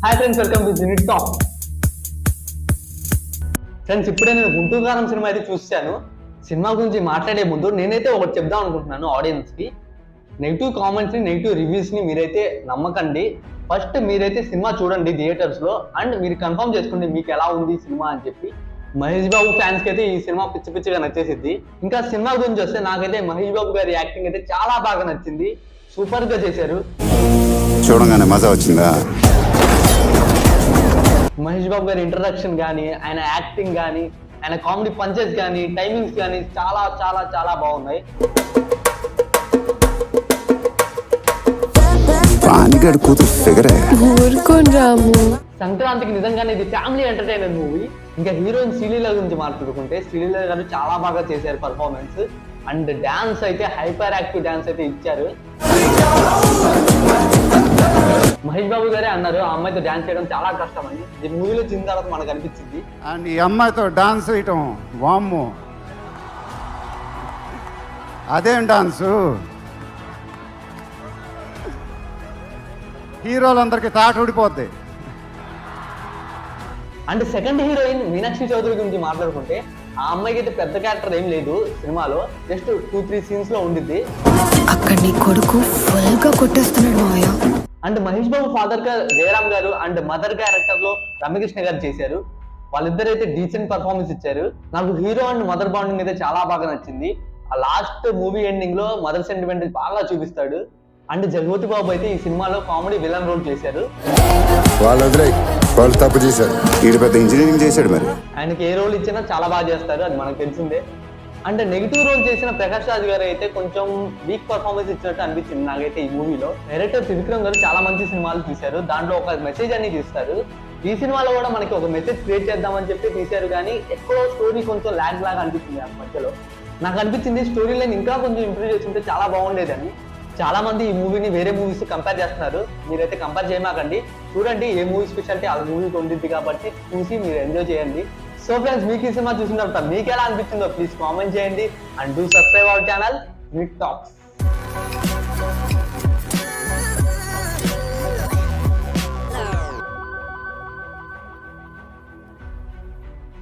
Hi friends, welcome to unit talk. Friends, ఇప్పుడే నేను గుంటూరు కారం సినిమా అయితే చూశాను. సినిమా గురించి మాట్లాడే ముందు నేనైతే ఒకటి చెప్దాం అనుకుంటున్నాను ఆడియన్స్ కి. నెగిటివ్ కామెంట్స్ ని, నెగిటివ్ రివ్యూస్ ని మీరైతే నమ్మకండి. ఫస్ట్ మీరైతే సినిమా చూడండి థియేటర్స్ లో, అండ్ మీరు కన్ఫర్మ్ చేసుకోండి మీకు ఎలా ఉంది సినిమా అని చెప్పి. మహేష్ బాబు ఫ్యాన్స్ కి అయితే ఈ సినిమా పిచ్చి పిచ్చిగా నచ్చేసిద్ది. ఇంకా సినిమా గురించి వస్తే నాకైతే మహేష్ బాబు గారి యాక్టింగ్ అయితే చాలా బాగా నచ్చింది. సూపర్ గా చేశారు. చూడంగానే మజా వచ్చిందా? మహేష్ బాబు గారి ఇంట్రడక్షన్ కానీ, ఆయన యాక్టింగ్ కానీ, ఆయన కామెడీ పంచెస్ కానీ, టైమింగ్స్ కానీ చాలా చాలా చాలా బాగున్నాయి. పానిగడ్ కూతురు ఫిగరే. సంక్రాంతికి నిజంగానే ఇది ఫ్యామిలీ ఎంటర్టైనర్ మూవీ. ఇంకా హీరోయిన్ శ్రీలీల గురించి మాట్లాడుకుంటే, శ్రీలీల గారు చాలా బాగా చేశారు పర్ఫార్మెన్స్. అండ్ డాన్స్ అయితే హైపర్ యాక్టివ్ డాన్స్ అయితే ఇచ్చారు. మహేష్ బాబు గారే అన్నారు ఆ అమ్మాయితో డాన్స్ చేయడం చాలా కష్టం అని. ఈ మూవీలో చిన్న తర్వాత మనకు అనిపించింది. అండ్ ఈ అమ్మాయితో డాన్స్ వేయటం వామ్ము, అదేం డాన్సు. హీరోలందరికీ తాట ఊడిపోద్ది. And second heroine Meenakshi Chaudhary గురించి మాట్లాడుకుంటే, ఆ అమ్మాయికి అయితే పెద్ద క్యారెక్టర్ ఏం లేదు సినిమాలో, జస్ట్ 2-3 సీన్స్ లో ఉండిద్ది. అక్కడ నీ కొడుకు ఫుల్ గా కొట్టేస్తున్నాడు మావయ్య. అండ్ మహేష్ బాబు ఫాదర్ గా జయరామ్ గారు అండ్ మదర్ క్యారెక్టర్ లో రమ్యకృష్ణ గారు చేశారు. వాళ్ళిద్దరు అయితే డీసెంట్ పర్ఫార్మెన్స్ ఇచ్చారు. నాకు హీరో అండ్ మదర్ బాండింగ్ అయితే చాలా బాగా నచ్చింది. ఆ లాస్ట్ మూవీ ఎండింగ్ లో మదర్ సెంటిమెంట్ బాగా చూపిస్తాడు. అండ్ జగపతి బాబు అయితే ఈ సినిమాలో కామెడీ విలన్ రోల్ చేశారు. వాళ్ళు తప్పు చేశారు. వీడు పెద్ద ఇంజనీరింగ్ చేశాడు. మరి ఆయనకి ఏ రోల్ ఇచ్చినా చాలా బాగా చేస్తారు, అది మనకు తెలిసిందే. అంటే నెగిటివ్ రోల్ చేసిన ప్రకాష్ రాజ్ గారు అయితే కొంచెం వీక్ పర్ఫార్మెన్స్ ఇచ్చినట్టు అనిపించింది నాకైతే ఈ మూవీలో. డైరెక్టర్ త్రివిక్రమ్ గారు చాలా మంచి సినిమాలు తీశారు, దాంట్లో ఒక మెసేజ్ అన్ని తీస్తారు. ఈ సినిమాలో కూడా మనకి ఒక మెసేజ్ క్రియేట్ చేద్దామని చెప్పి తీశారు, కానీ ఎక్కడో స్టోరీ కొంచెం ల్యాగ్ లాగా అనిపించింది. ఆ మధ్యలో నాకు అనిపించింది స్టోరీ లైన్ ఇంకా కొంచెం ఇంప్రూవ్ చేస్తుంటే చాలా బాగుండేదని. చాలా మంది ఈ మూవీని వేరే మూవీస్ కంపేర్ చేస్తున్నారు. మీరైతే కంపేర్ చేయమాకండి, చూడండి ఏ మూవీ స్పెషాలిటీ ఆ మూవీకి ఉండిద్ది కాబట్టి చూసి మీరు ఎంజాయ్ చేయండి. సో ఫ్రెండ్స్, మీకు ఈ సినిమా చూసిన తర్వాత మీకు ఎలా అనిపించిందో ప్లీజ్ కామెంట్ చేయండి. And do subscribe our channel unit talks.